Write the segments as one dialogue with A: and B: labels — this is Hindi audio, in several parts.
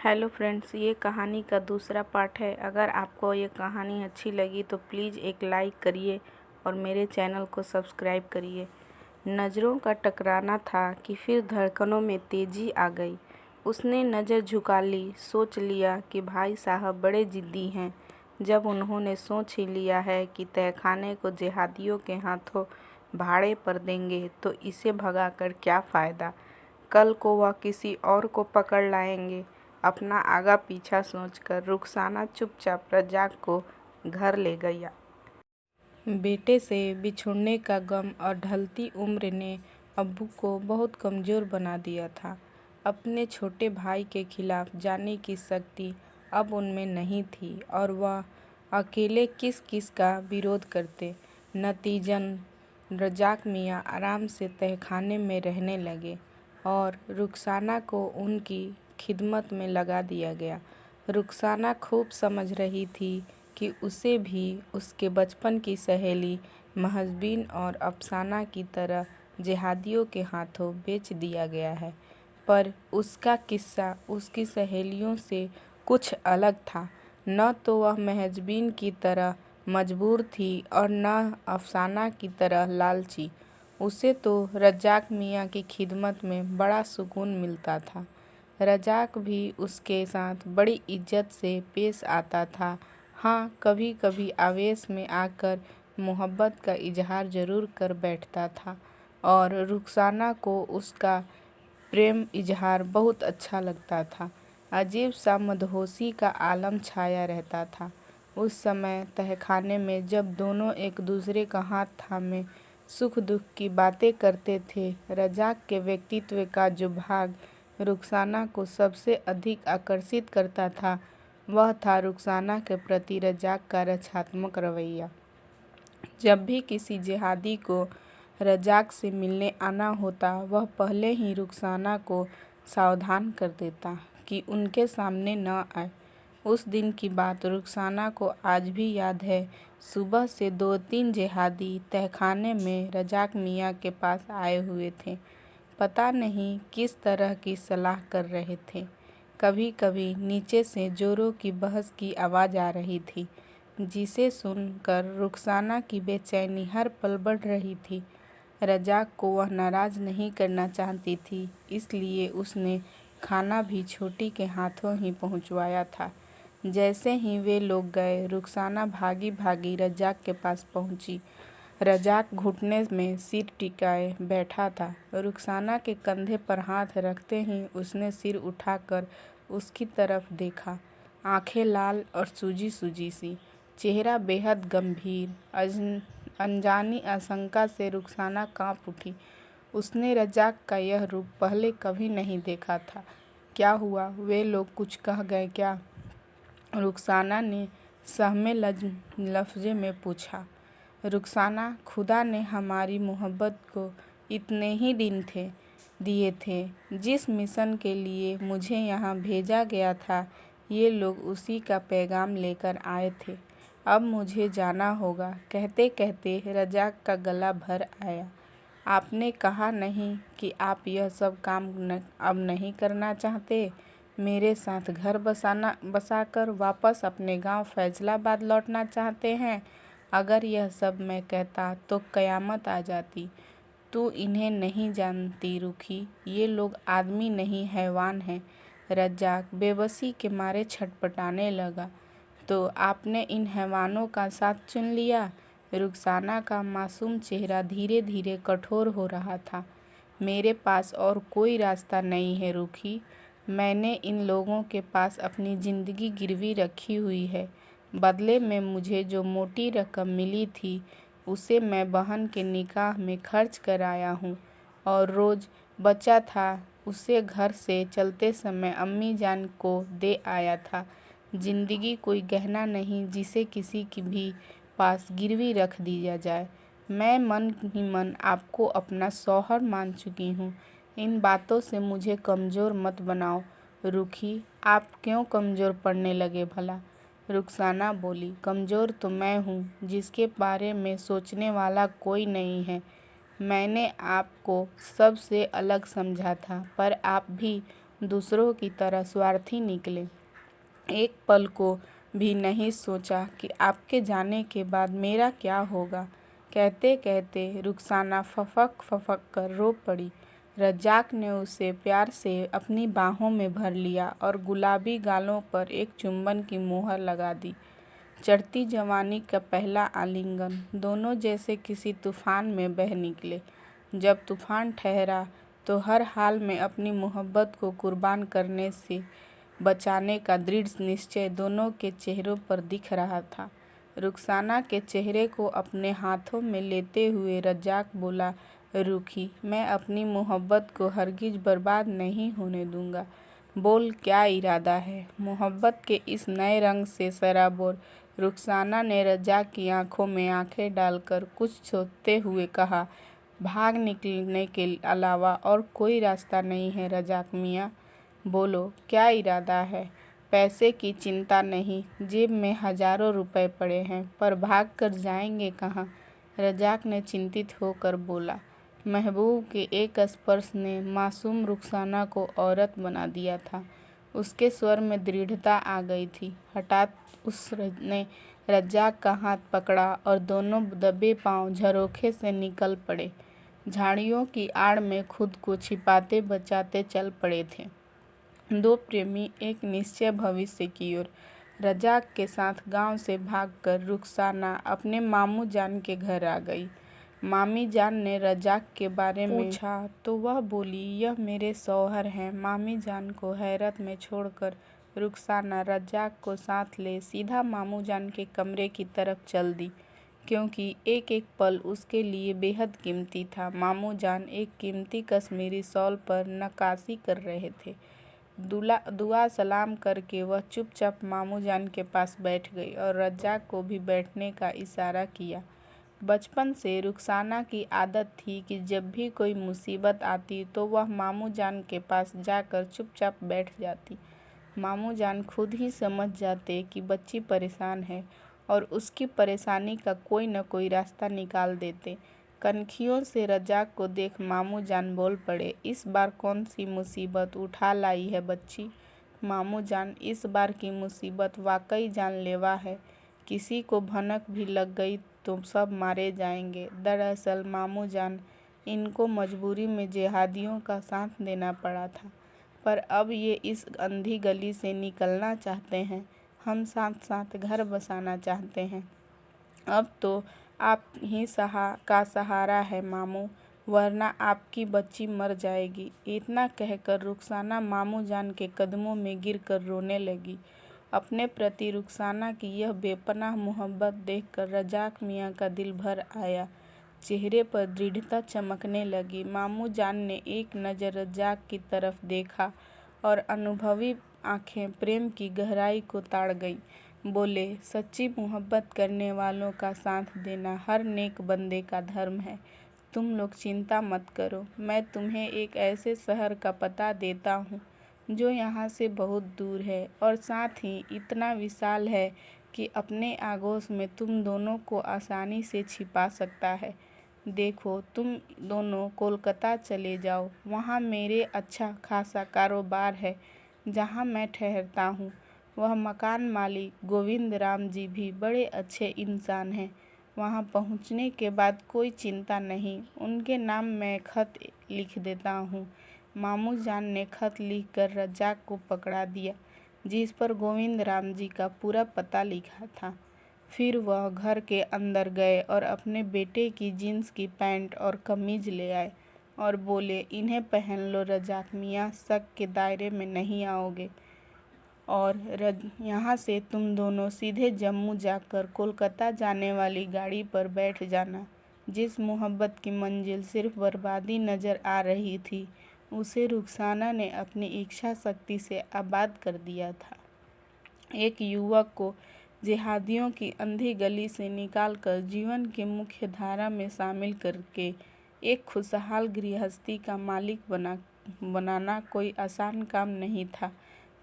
A: हेलो फ्रेंड्स, ये कहानी का दूसरा पार्ट है। अगर आपको ये कहानी अच्छी लगी तो प्लीज़ एक लाइक करिए और मेरे चैनल को सब्सक्राइब करिए। नज़रों का टकराना था कि फिर धड़कनों में तेज़ी आ गई। उसने नज़र झुका ली। सोच लिया कि भाई साहब बड़े ज़िद्दी हैं। जब उन्होंने सोच ही लिया है कि तहखाने को जिहादियों के हाथों भाड़े पर देंगे तो इसे भगाकर क्या फ़ायदा। कल को वह किसी और को पकड़ लाएंगे। अपना आगा पीछा सोचकर रुखसाना चुपचाप रज्जाक को घर ले गया। बेटे से बिछुड़ने का गम और ढलती उम्र ने अब्बू को बहुत कमज़ोर बना दिया था। अपने छोटे भाई के खिलाफ जाने की शक्ति अब उनमें नहीं थी और वह अकेले किस किस का विरोध करते। नतीजन रज्जाक मियाँ आराम से तहखाने में रहने लगे और रुखसाना को उनकी खिदमत में लगा दिया गया। रुखसाना खूब समझ रही थी कि उसे भी उसके बचपन की सहेली महजबीन और अफसाना की तरह जिहादियों के हाथों बेच दिया गया है। पर उसका किस्सा उसकी सहेलियों से कुछ अलग था। न तो वह महजबीन की तरह मजबूर थी और न अफसाना की तरह लालची। उसे तो रज्जाक मियाँ की खिदमत में बड़ा सुकून मिलता था। रज्जाक भी उसके साथ बड़ी इज्जत से पेश आता था। हाँ, कभी कभी आवेश में आकर मोहब्बत का इजहार ज़रूर कर बैठता था और रुखसाना को उसका प्रेम इजहार बहुत अच्छा लगता था। अजीब सा मदहोशी का आलम छाया रहता था उस समय तहखाने में, जब दोनों एक दूसरे का हाथ थामे सुख दुख की बातें करते थे। रज्जाक के व्यक्तित्व का जो भाग रुखसाना को सबसे अधिक आकर्षित करता था वह था रुखसाना के प्रति रज्जाक का रक्षात्मक रवैया। जब भी किसी जिहादी को रज्जाक से मिलने आना होता वह पहले ही रुखसाना को सावधान कर देता कि उनके सामने न आए। उस दिन की बात रुखसाना को आज भी याद है। सुबह से 2-3 जिहादी तहखाने में रज्जाक मियाँ के पास आए हुए थे। पता नहीं किस तरह की सलाह कर रहे थे। कभी कभी नीचे से जोरों की बहस की आवाज़ आ रही थी, जिसे सुनकर रुखसाना की बेचैनी हर पल बढ़ रही थी। रज्जाक को वह नाराज़ नहीं करना चाहती थी, इसलिए उसने खाना भी छोटी के हाथों ही पहुंचवाया था। जैसे ही वे लोग गए, रुखसाना भागी भागी रज्जाक के पास पहुंची। रज्जाक घुटने में सिर टिकाए बैठा था। रुखसाना के कंधे पर हाथ रखते ही उसने सिर उठाकर उसकी तरफ देखा। आंखें लाल और सूजी सूजी सी, चेहरा बेहद गंभीर। अनजानी आशंका से रुखसाना कांप उठी। उसने रज्जाक का यह रूप पहले कभी नहीं देखा था। क्या हुआ? वे लोग कुछ कह गए क्या? रुखसाना ने सहमे लफ्ज़े में पूछा। रुखसाना, खुदा ने हमारी मोहब्बत को इतने ही दिन दिए थे। जिस मिशन के लिए मुझे यहाँ भेजा गया था ये लोग उसी का पैगाम लेकर आए थे। अब मुझे जाना होगा। कहते कहते रज्जाक का गला भर आया। आपने कहा नहीं कि आप यह सब काम अब नहीं करना चाहते? मेरे साथ घर बसाकर वापस अपने गांव फैजलाबाद लौटना चाहते हैं? अगर यह सब मैं कहता तो क़यामत आ जाती। तू इन्हें नहीं जानती रुखी, ये लोग आदमी नहीं हैवान हैं। रज्जाक बेबसी के मारे छटपटाने लगा। तो आपने इन हैवानों का साथ चुन लिया? रुखसाना का मासूम चेहरा धीरे धीरे कठोर हो रहा था। मेरे पास और कोई रास्ता नहीं है रुखी। मैंने इन लोगों के पास अपनी ज़िंदगी गिरवी रखी हुई है। बदले में मुझे जो मोटी रकम मिली थी उसे मैं बहन के निकाह में खर्च कर आया हूँ और रोज़ बचा था उसे घर से चलते समय अम्मी जान को दे आया था। ज़िंदगी कोई गहना नहीं जिसे किसी की भी पास गिरवी रख दिया जाए। मैं मन ही मन आपको अपना शौहर मान चुकी हूँ। इन बातों से मुझे कमज़ोर मत बनाओ रुखी। आप क्यों कमज़ोर पड़ने लगे भला? रुखसाना बोली। कमज़ोर तो मैं हूँ जिसके बारे में सोचने वाला कोई नहीं है। मैंने आपको सबसे अलग समझा था, पर आप भी दूसरों की तरह स्वार्थी निकले। एक पल को भी नहीं सोचा कि आपके जाने के बाद मेरा क्या होगा। कहते कहते रुखसाना फफक कर रो पड़ी। रज्जाक ने उसे प्यार से अपनी बाहों में भर लिया और गुलाबी गालों पर एक चुंबन की मोहर लगा दी। चढ़ती जवानी का पहला आलिंगन। दोनों जैसे किसी तूफान में बह निकले। जब तूफान ठहरा तो हर हाल में अपनी मोहब्बत को कुर्बान करने से बचाने का दृढ़ निश्चय दोनों के चेहरों पर दिख रहा था। रुखसाना के चेहरे को अपने हाथों में लेते हुए रज्जाक बोला, रूखी, मैं अपनी मोहब्बत को हरगिज बर्बाद नहीं होने दूंगा। बोल, क्या इरादा है? मोहब्बत के इस नए रंग से सराबोर रुखसाना ने रज्जाक की आंखों में आंखें डालकर कुछ सोचते हुए कहा, भाग निकलने के अलावा और कोई रास्ता नहीं है रज्जाक मियाँ। बोलो, क्या इरादा है? पैसे की चिंता नहीं, जेब में हजारों रुपए पड़े हैं, पर भाग कर जाएंगे कहाँ? रज्जाक ने चिंतित होकर बोला। महबूब के एक स्पर्श ने मासूम रुखसाना को औरत बना दिया था। उसके स्वर में दृढ़ता आ गई थी। हठात उसने रज्जाक का हाथ पकड़ा और दोनों दबे पांव झरोखे से निकल पड़े। झाड़ियों की आड़ में खुद को छिपाते बचाते चल पड़े थे। दो प्रेमी एक निश्चय भविष्य की ओर। रज्जाक के साथ गांव से भागकर रुखसाना अपने मामू जान के घर आ गई। मामी जान ने रज्जाक के बारे में पूछा तो वह बोली, यह मेरे शौहर हैं। मामी जान को हैरत में छोड़कर रुखसाना रज्जाक को साथ ले सीधा मामू जान के कमरे की तरफ चल दी, क्योंकि एक एक पल उसके लिए बेहद कीमती था। मामू जान एक कीमती कश्मीरी शॉल पर नक्काशी कर रहे थे। दुआ सलाम करके वह चुपचाप मामू जान के पास बैठ गई और रज्जाक को भी बैठने का इशारा किया। बचपन से रुखसाना की आदत थी कि जब भी कोई मुसीबत आती तो वह मामू जान के पास जाकर चुपचाप बैठ जाती। मामू जान खुद ही समझ जाते कि बच्ची परेशान है और उसकी परेशानी का कोई न कोई रास्ता निकाल देते। कनखियों से रज्जाक को देख मामू जान बोल पड़े, इस बार कौन सी मुसीबत उठा लाई है बच्ची? मामू जान, इस बार की मुसीबत वाकई जानलेवा है। किसी को भनक भी लग गई तो सब मारे जाएंगे। दरअसल मामू जान, इनको मजबूरी में जिहादियों का साथ देना पड़ा था, पर अब ये इस अंधी गली से निकलना चाहते हैं। हम साथ साथ घर बसाना चाहते हैं। अब तो आप ही का सहारा है मामू, वरना आपकी बच्ची मर जाएगी। इतना कहकर रुखसाना मामू जान के कदमों में गिरकर रोने लगी। अपने प्रति रुखसाना की यह बेपनाह मोहब्बत देखकर रज्जाक मियाँ का दिल भर आया। चेहरे पर दृढ़ता चमकने लगी। मामू जान ने एक नज़र रज्जाक की तरफ देखा और अनुभवी आंखें प्रेम की गहराई को ताड़ गईं। बोले, सच्ची मोहब्बत करने वालों का साथ देना हर नेक बंदे का धर्म है। तुम लोग चिंता मत करो, मैं तुम्हें एक ऐसे शहर का पता देता हूँ जो यहाँ से बहुत दूर है और साथ ही इतना विशाल है कि अपने आगोश में तुम दोनों को आसानी से छिपा सकता है। देखो, तुम दोनों कोलकाता चले जाओ, वहाँ मेरे अच्छा खासा कारोबार है। जहाँ मैं ठहरता हूँ वह मकान मालिक गोविंद राम जी भी बड़े अच्छे इंसान हैं। वहाँ पहुँचने के बाद कोई चिंता नहीं, उनके नाम मैं खत लिख देता हूँ। मामू जान ने खत लिखकर रज्जाक को पकड़ा दिया, जिस पर गोविंद राम जी का पूरा पता लिखा था। फिर वह घर के अंदर गए और अपने बेटे की जीन्स की पैंट और कमीज ले आए और बोले, इन्हें पहन लो रज्जाक मियाँ, शक के दायरे में नहीं आओगे और यहाँ से तुम दोनों सीधे जम्मू जाकर कोलकाता जाने वाली गाड़ी पर बैठ जाना। जिस मोहब्बत की मंजिल सिर्फ बर्बादी नज़र आ रही थी, उसे रुखसाना ने अपनी इच्छा शक्ति से आबाद कर दिया था। एक युवक को जिहादियों की अंधी गली से निकालकर जीवन के मुख्य धारा में शामिल करके एक खुशहाल गृहस्थी का मालिक बनाना कोई आसान काम नहीं था।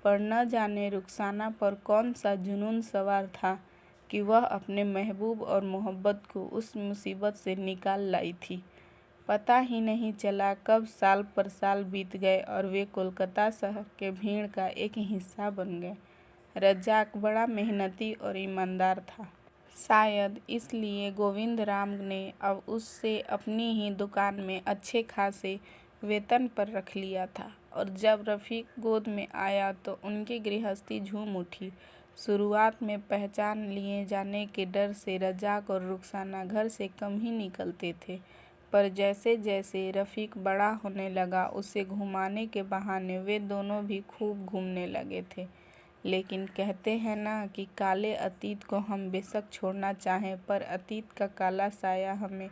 A: पर न जाने रुखसाना पर कौन सा जुनून सवार था कि वह अपने महबूब और मोहब्बत को उस मुसीबत से निकाल लाई थी। पता ही नहीं चला कब साल पर साल बीत गए और वे कोलकाता शहर के भीड़ का एक हिस्सा बन गए। रज्जाक बड़ा मेहनती और ईमानदार था। शायद इसलिए गोविंदराम ने अब उससे अपनी ही दुकान में अच्छे खासे वेतन पर रख लिया था और जब रफ़ीक गोद में आया तो उनकी गृहस्थी झूम उठी। शुरुआत में पहचान लिए जाने के डर से रज्जाक और रुखसाना घर से कम ही निकलते थे, पर जैसे जैसे रफ़ीक बड़ा होने लगा उसे घुमाने के बहाने वे दोनों भी खूब घूमने लगे थे। लेकिन कहते हैं ना कि काले अतीत को हम बेशक छोड़ना चाहें पर अतीत का काला साया हमें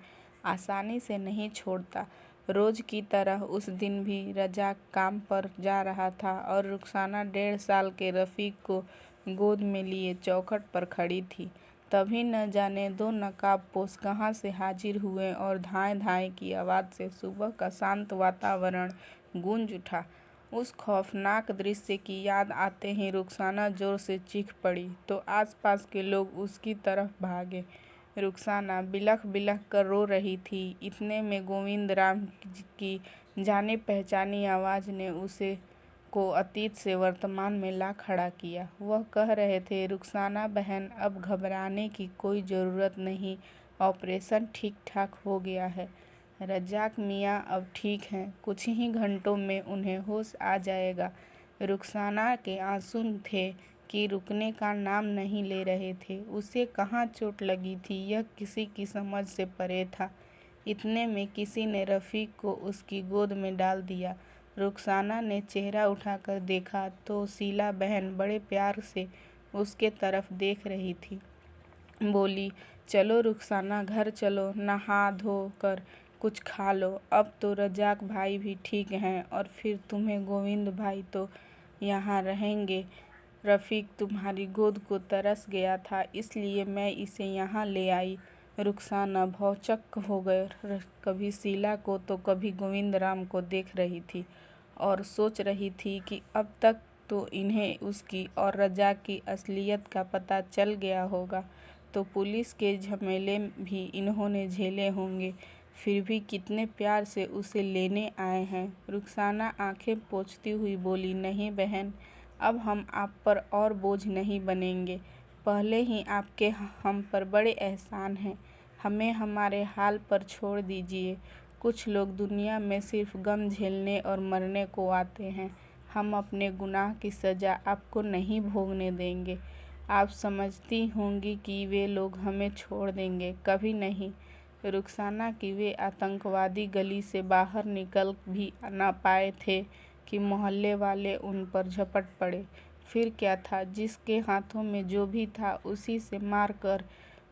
A: आसानी से नहीं छोड़ता। रोज़ की तरह उस दिन भी रज्जाक काम पर जा रहा था और रुखसाना 1.5 साल के रफ़ीक को गोद में लिए चौखट पर खड़ी थी। तभी न जाने 2 नकाबपोश कहाँ से हाजिर हुए और धाएँ धाएँ की आवाज़ से सुबह का शांत वातावरण गूंज उठा। उस खौफनाक दृश्य की याद आते ही रुखसाना जोर से चीख पड़ी तो आसपास के लोग उसकी तरफ भागे। रुखसाना बिलख बिलख कर रो रही थी। इतने में गोविंदराम की जाने पहचानी आवाज़ ने उसे को अतीत से वर्तमान में ला खड़ा किया। वह कह रहे थे, रुखसाना बहन, अब घबराने की कोई ज़रूरत नहीं, ऑपरेशन ठीक ठाक हो गया है। रज्जाक मियाँ अब ठीक हैं, कुछ ही घंटों में उन्हें होश आ जाएगा। रुखसाना के आंसू थे कि रुकने का नाम नहीं ले रहे थे। उसे कहाँ चोट लगी थी यह किसी की समझ से परे था। इतने में किसी ने रफ़ीक को उसकी गोद में डाल दिया। रुखसाना ने चेहरा उठाकर देखा तो शीला बहन बड़े प्यार से उसके तरफ देख रही थी। बोली, चलो रुखसाना, घर चलो, नहा धो कर कुछ खा लो। अब तो रज्जाक भाई भी ठीक हैं और फिर तुम्हें गोविंद भाई तो यहाँ रहेंगे। रफ़ीक तुम्हारी गोद को तरस गया था इसलिए मैं इसे यहाँ ले आई। रुखसाना भौचक्क हो गए कभी शीला को तो कभी गोविंदराम को देख रही थी और सोच रही थी कि अब तक तो इन्हें उसकी और रज्जाक की असलियत का पता चल गया होगा तो पुलिस के झमेले भी इन्होंने झेले होंगे, फिर भी कितने प्यार से उसे लेने आए हैं। रुखसाना आंखें पोंछती हुई बोली, नहीं बहन, अब हम आप पर और बोझ नहीं बनेंगे। पहले ही आपके हम पर बड़े एहसान हैं, हमें हमारे हाल पर छोड़ दीजिए। कुछ लोग दुनिया में सिर्फ गम झेलने और मरने को आते हैं। हम अपने गुनाह की सज़ा आपको नहीं भोगने देंगे। आप समझती होंगी कि वे लोग हमें छोड़ देंगे, कभी नहीं। रुखसाना की वे आतंकवादी गली से बाहर निकल भी ना पाए थे कि मोहल्ले वाले उन पर झपट पड़े। फिर क्या था, जिसके हाथों में जो भी था उसी से मार कर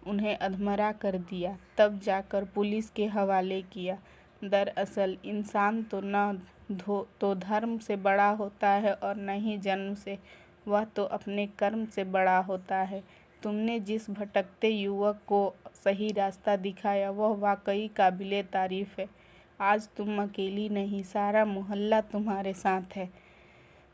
A: उन्हें अधमरा कर दिया, तब जाकर पुलिस के हवाले किया। दरअसल इंसान तो न तो धर्म से बड़ा होता है और न ही जन्म से, वह तो अपने कर्म से बड़ा होता है। तुमने जिस भटकते युवक को सही रास्ता दिखाया वह वाकई काबिले तारीफ़ है। आज तुम अकेली नहीं, सारा मोहल्ला तुम्हारे साथ है।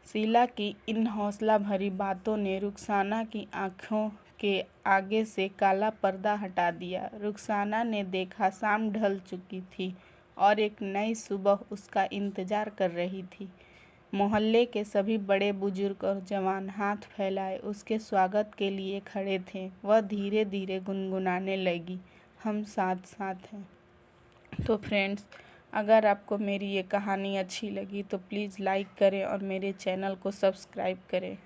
A: शीला की इन हौसला भरी बातों ने रुखसाना की आंखों के आगे से काला पर्दा हटा दिया। रुखसाना ने देखा शाम ढल चुकी थी और एक नई सुबह उसका इंतजार कर रही थी। मोहल्ले के सभी बड़े बुजुर्ग और जवान हाथ फैलाए उसके स्वागत के लिए खड़े थे। वह धीरे धीरे गुनगुनाने लगी, हम साथ साथ हैं। तो फ्रेंड्स, अगर आपको मेरी ये कहानी अच्छी लगी तो प्लीज़ लाइक करें और मेरे चैनल को सब्सक्राइब करें।